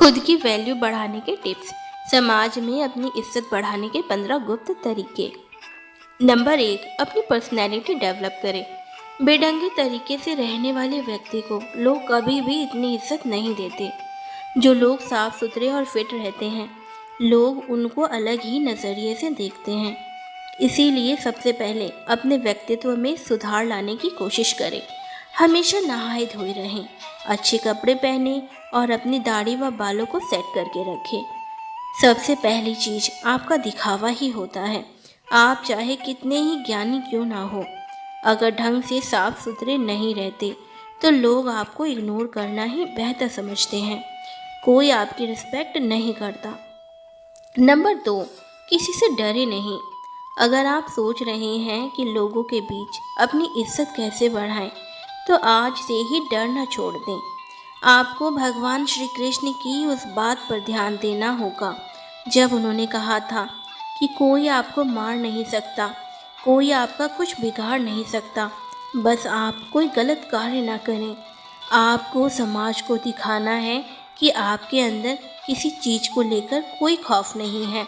खुद की वैल्यू बढ़ाने के टिप्स। समाज में अपनी इज्जत बढ़ाने के 15 गुप्त तरीके। नंबर 1, अपनी पर्सनैलिटी डेवलप करें। बेढंगे तरीके से रहने वाले व्यक्ति को लोग कभी भी इतनी इज्जत नहीं देते। जो लोग साफ सुथरे और फिट रहते हैं, लोग उनको अलग ही नज़रिए से देखते हैं। इसीलिए सबसे पहले अपने व्यक्तित्व में सुधार लाने की कोशिश करें। हमेशा नहाए धोए रहें, अच्छे कपड़े पहने और अपनी दाढ़ी व बालों को सेट करके रखें। सबसे पहली चीज़ आपका दिखावा ही होता है। आप चाहे कितने ही ज्ञानी क्यों ना हो, अगर ढंग से साफ सुथरे नहीं रहते तो लोग आपको इग्नोर करना ही बेहतर समझते हैं। कोई आपकी रिस्पेक्ट नहीं करता। नंबर 2, किसी से डरे नहीं। अगर आप सोच रहे हैं कि लोगों के बीच अपनी इज्जत कैसे बढ़ाएं, तो आज से ही डरना छोड़ दें। आपको भगवान श्री कृष्ण की उस बात पर ध्यान देना होगा जब उन्होंने कहा था कि कोई आपको मार नहीं सकता, कोई आपका कुछ बिगाड़ नहीं सकता, बस आप कोई गलत कार्य ना करें। आपको समाज को दिखाना है कि आपके अंदर किसी चीज़ को लेकर कोई खौफ नहीं है।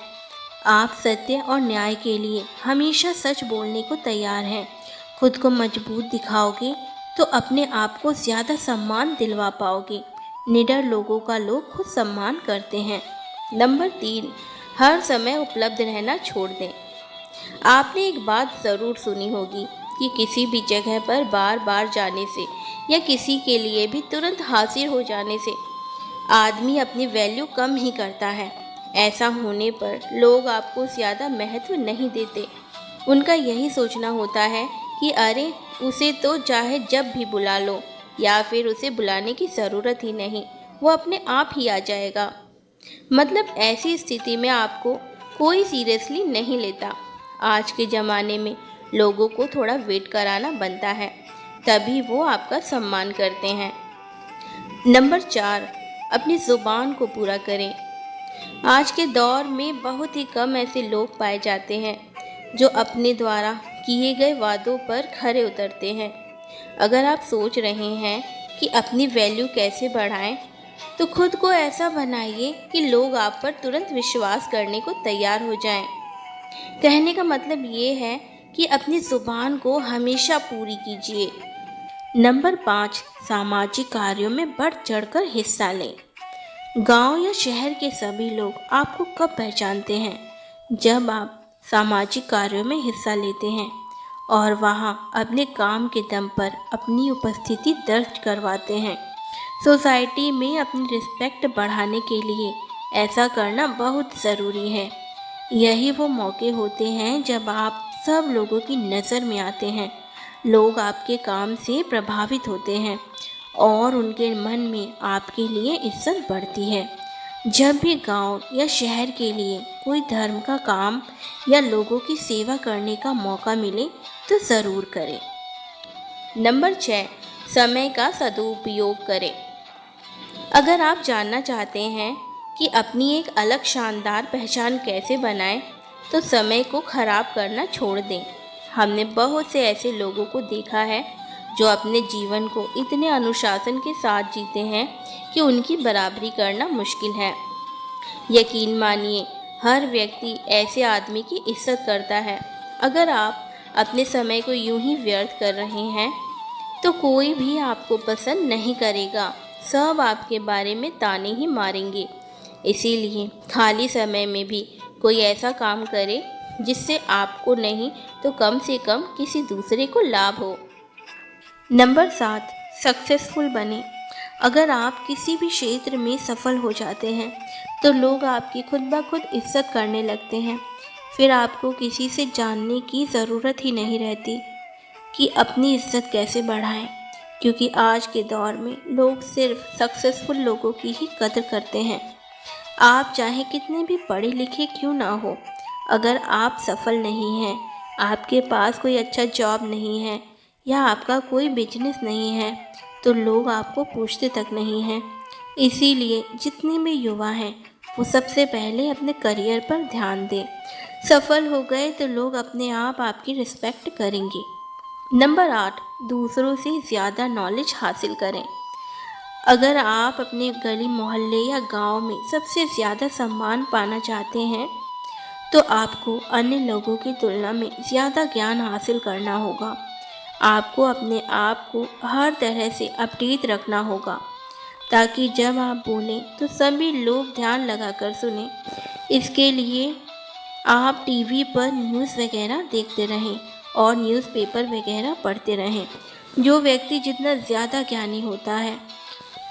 आप सत्य और न्याय के लिए हमेशा सच बोलने को तैयार हैं। खुद को मजबूत दिखाओगे तो अपने आप को ज़्यादा सम्मान दिलवा पाओगे। निडर लोगों का लोग खुद सम्मान करते हैं। नंबर 3, हर समय उपलब्ध रहना छोड़ दें। आपने एक बात ज़रूर सुनी होगी कि किसी भी जगह पर बार बार जाने से या किसी के लिए भी तुरंत हाजिर हो जाने से आदमी अपनी वैल्यू कम ही करता है। ऐसा होने पर लोग आपको ज़्यादा महत्व नहीं देते। उनका यही सोचना होता है कि अरे, उसे तो चाहे जब भी बुला लो, या फिर उसे बुलाने की ज़रूरत ही नहीं, वो अपने आप ही आ जाएगा। मतलब ऐसी स्थिति में आपको कोई सीरियसली नहीं लेता। आज के ज़माने में लोगों को थोड़ा वेट कराना बनता है, तभी वो आपका सम्मान करते हैं। नंबर 4, अपनी ज़ुबान को पूरा करें। आज के दौर में बहुत ही कम ऐसे लोग पाए जाते हैं जो अपने द्वारा किए गए वादों पर खरे उतरते हैं। अगर आप सोच रहे हैं कि अपनी वैल्यू कैसे बढ़ाएं, तो खुद को ऐसा बनाइए कि लोग आप पर तुरंत विश्वास करने को तैयार हो जाएं। कहने का मतलब ये है कि अपनी ज़ुबान को हमेशा पूरी कीजिए। नंबर 5, सामाजिक कार्यों में बढ़ चढ़कर हिस्सा लें। गांव या शहर के सभी लोग आपको कब पहचानते हैं? जब आप सामाजिक कार्यों में हिस्सा लेते हैं और वहां अपने काम के दम पर अपनी उपस्थिति दर्ज करवाते हैं। सोसाइटी में अपनी रिस्पेक्ट बढ़ाने के लिए ऐसा करना बहुत ज़रूरी है। यही वो मौके होते हैं जब आप सब लोगों की नज़र में आते हैं। लोग आपके काम से प्रभावित होते हैं और उनके मन में आपके लिए इज्जत बढ़ती है। जब भी गांव या शहर के लिए कोई धर्म का काम या लोगों की सेवा करने का मौका मिले तो ज़रूर करें। नंबर 6, समय का सदुपयोग करें। अगर आप जानना चाहते हैं कि अपनी एक अलग शानदार पहचान कैसे बनाएं, तो समय को ख़राब करना छोड़ दें। हमने बहुत से ऐसे लोगों को देखा है जो अपने जीवन को इतने अनुशासन के साथ जीते हैं कि उनकी बराबरी करना मुश्किल है। यकीन मानिए, हर व्यक्ति ऐसे आदमी की इज्जत करता है। अगर आप अपने समय को यूं ही व्यर्थ कर रहे हैं, तो कोई भी आपको पसंद नहीं करेगा। सब आपके बारे में ताने ही मारेंगे। इसीलिए खाली समय में भी कोई ऐसा काम करे जिससे आपको नहीं तो कम से कम किसी दूसरे को लाभ हो। नंबर 7, सक्सेसफुल बने। अगर आप किसी भी क्षेत्र में सफल हो जाते हैं तो लोग आपकी खुद ब खुद इज्जत करने लगते हैं। फिर आपको किसी से जानने की ज़रूरत ही नहीं रहती कि अपनी इज्जत कैसे बढ़ाएं, क्योंकि आज के दौर में लोग सिर्फ सक्सेसफुल लोगों की ही कदर करते हैं। आप चाहे कितने भी पढ़े लिखे क्यों ना हो, अगर आप सफल नहीं हैं, आपके पास कोई अच्छा जॉब नहीं है या आपका कोई बिजनेस नहीं है, तो लोग आपको पूछते तक नहीं हैं। इसीलिए जितने भी युवा हैं वो सबसे पहले अपने करियर पर ध्यान दें। सफल हो गए तो लोग अपने आप आपकी रिस्पेक्ट करेंगे। नंबर 8, दूसरों से ज़्यादा नॉलेज हासिल करें। अगर आप अपने गली मोहल्ले या गांव में सबसे ज़्यादा सम्मान पाना चाहते हैं तो आपको अन्य लोगों की तुलना में ज़्यादा ज्ञान हासिल करना होगा। आपको अपने आप को हर तरह से अपडेट रखना होगा ताकि जब आप बोलें तो सभी लोग ध्यान लगाकर सुनें। इसके लिए आप टीवी पर न्यूज़ वगैरह देखते रहें और न्यूज़पेपर वगैरह पढ़ते रहें। जो व्यक्ति जितना ज़्यादा ज्ञानी होता है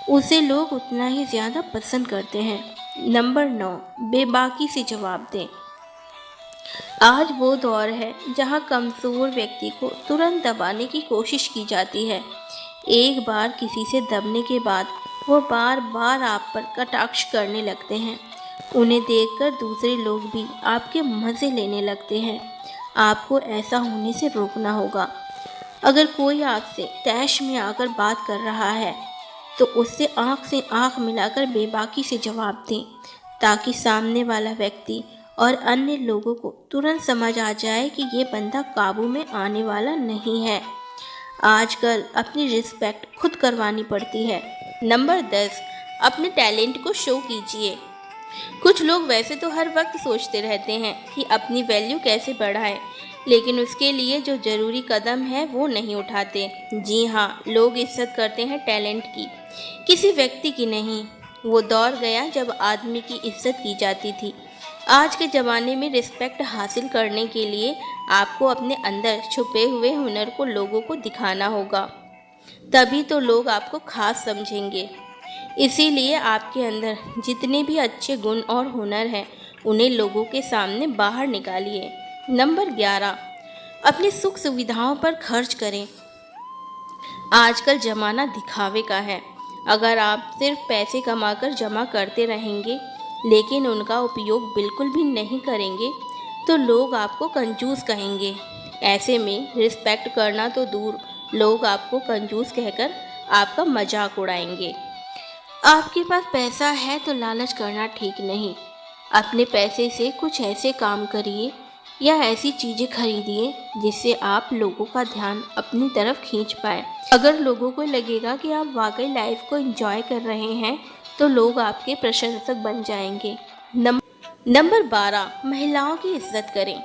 उसे लोग उतना ही ज़्यादा पसंद करते हैं। नंबर 9, बेबाकी से जवाब दें। आज वो दौर है जहाँ कमज़ोर व्यक्ति को तुरंत दबाने की कोशिश की जाती है। एक बार किसी से दबने के बाद वो बार बार आप पर कटाक्ष करने लगते हैं। उन्हें देखकर दूसरे लोग भी आपके मज़े लेने लगते हैं। आपको ऐसा होने से रोकना होगा। अगर कोई आपसे तैश में आकर बात कर रहा है तो उससे आँख से आँख मिलाकर बेबाकी से जवाब दें ताकि सामने वाला व्यक्ति और अन्य लोगों को तुरंत समझ आ जाए कि ये बंदा काबू में आने वाला नहीं है। आजकल अपनी रिस्पेक्ट खुद करवानी पड़ती है। नंबर 10, अपने टैलेंट को शो कीजिए। कुछ लोग वैसे तो हर वक्त सोचते रहते हैं कि अपनी वैल्यू कैसे बढ़ाएं, लेकिन उसके लिए जो ज़रूरी कदम है वो नहीं उठाते। जी हाँ, लोग इज्जत करते हैं टैलेंट की, किसी व्यक्ति की नहीं। वो दौर गया जब आदमी की इज्जत की जाती थी। आज के ज़माने में रिस्पेक्ट हासिल करने के लिए आपको अपने अंदर छुपे हुए हुनर को लोगों को दिखाना होगा, तभी तो लोग आपको खास समझेंगे। इसीलिए आपके अंदर जितने भी अच्छे गुण और हुनर हैं उन्हें लोगों के सामने बाहर निकालिए। नंबर 11, अपनी सुख सुविधाओं पर खर्च करें। आजकल ज़माना दिखावे का है। अगर आप सिर्फ पैसे कमाकर जमा करते रहेंगे लेकिन उनका उपयोग बिल्कुल भी नहीं करेंगे तो लोग आपको कंजूस कहेंगे। ऐसे में रिस्पेक्ट करना तो दूर, लोग आपको कंजूस कहकर आपका मजाक उड़ाएंगे। आपके पास पैसा है तो लालच करना ठीक नहीं। अपने पैसे से कुछ ऐसे काम करिए या ऐसी चीज़ें खरीदिए जिससे आप लोगों का ध्यान अपनी तरफ खींच पाए। अगर लोगों को लगेगा कि आप वाकई लाइफ को एंजॉय कर रहे हैं तो लोग आपके प्रशंसक बन जाएंगे। नंबर 12, महिलाओं की इज्जत करें।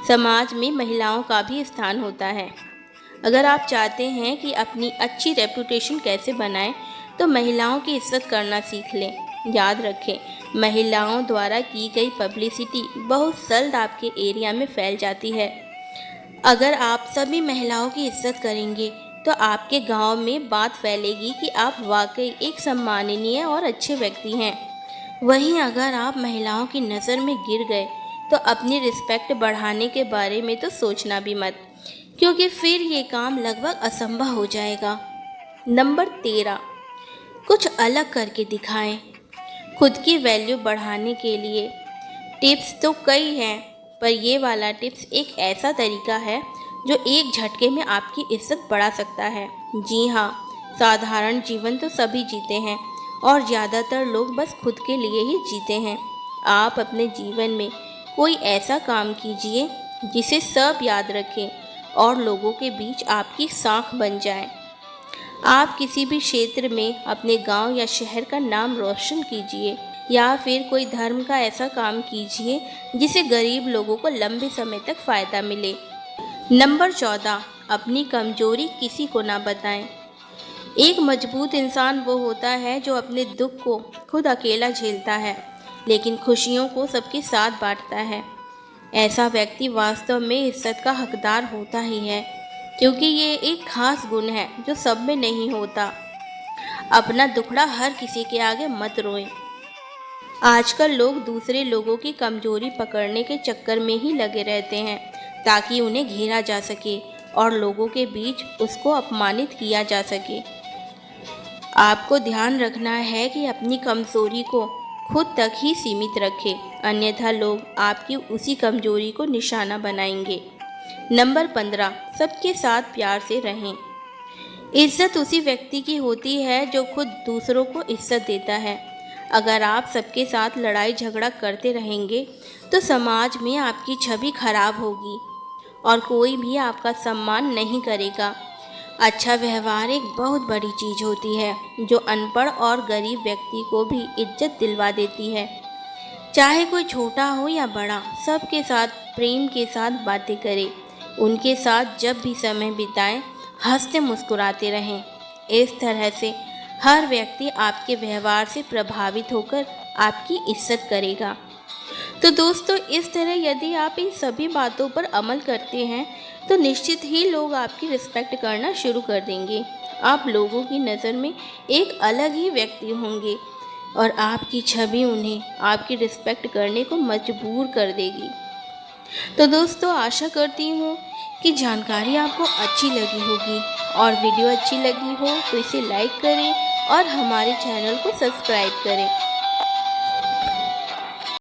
समाज में महिलाओं का भी स्थान होता है। अगर आप चाहते हैं कि अपनी अच्छी रेपुटेशन कैसे बनाएं तो महिलाओं की इज्जत करना सीख लें। याद रखें, महिलाओं द्वारा की गई पब्लिसिटी बहुत जल्द आपके एरिया में फैल जाती है। अगर आप सभी महिलाओं की इज्जत करेंगे तो आपके गांव में बात फैलेगी कि आप वाकई एक सम्माननीय और अच्छे व्यक्ति हैं। वहीं अगर आप महिलाओं की नज़र में गिर गए तो अपनी रिस्पेक्ट बढ़ाने के बारे में तो सोचना भी मत, क्योंकि फिर ये काम लगभग असंभव हो जाएगा। नंबर 13, कुछ अलग करके दिखाएं। खुद की वैल्यू बढ़ाने के लिए टिप्स तो कई हैं, पर ये वाला टिप्स एक ऐसा तरीका है जो एक झटके में आपकी इज्जत बढ़ा सकता है। जी हाँ, साधारण जीवन तो सभी जीते हैं और ज़्यादातर लोग बस खुद के लिए ही जीते हैं। आप अपने जीवन में कोई ऐसा काम कीजिए जिसे सब याद रखें और लोगों के बीच आपकी साख बन जाए। आप किसी भी क्षेत्र में अपने गांव या शहर का नाम रोशन कीजिए या फिर कोई धर्म का ऐसा काम कीजिए जिसे गरीब लोगों को लंबे समय तक फ़ायदा मिले। नंबर 14, अपनी कमजोरी किसी को ना बताएं। एक मजबूत इंसान वो होता है जो अपने दुख को खुद अकेला झेलता है लेकिन खुशियों को सबके साथ बांटता है। ऐसा व्यक्ति वास्तव में इज्जत का हकदार होता ही है, क्योंकि ये एक खास गुण है जो सब में नहीं होता। अपना दुखड़ा हर किसी के आगे मत रोएं। आजकल लोग दूसरे लोगों की कमजोरी पकड़ने के चक्कर में ही लगे रहते हैं ताकि उन्हें घेरा जा सके और लोगों के बीच उसको अपमानित किया जा सके। आपको ध्यान रखना है कि अपनी कमजोरी को खुद तक ही सीमित रखें, अन्यथा लोग आपकी उसी कमजोरी को निशाना बनाएंगे। नंबर 15, सबके साथ प्यार से रहें। इज्जत उसी व्यक्ति की होती है जो खुद दूसरों को इज्जत देता है। अगर आप सबके साथ लड़ाई झगड़ा करते रहेंगे तो समाज में आपकी छवि खराब होगी और कोई भी आपका सम्मान नहीं करेगा। अच्छा व्यवहार एक बहुत बड़ी चीज़ होती है जो अनपढ़ और गरीब व्यक्ति को भी इज्जत दिलवा देती है। चाहे कोई छोटा हो या बड़ा, सबके साथ प्रेम के साथ बातें करें। उनके साथ जब भी समय बिताएं, हंसते मुस्कुराते रहें। इस तरह से हर व्यक्ति आपके व्यवहार से प्रभावित होकर आपकी इज्जत करेगा। तो दोस्तों, इस तरह यदि आप इन सभी बातों पर अमल करते हैं तो निश्चित ही लोग आपकी रिस्पेक्ट करना शुरू कर देंगे। आप लोगों की नज़र में एक अलग ही व्यक्ति होंगे और आपकी छवि उन्हें आपकी रिस्पेक्ट करने को मजबूर कर देगी। तो दोस्तों, आशा करती हूँ कि जानकारी आपको अच्छी लगी होगी और वीडियो अच्छी लगी हो तो इसे लाइक करें और हमारे चैनल को सब्सक्राइब करें।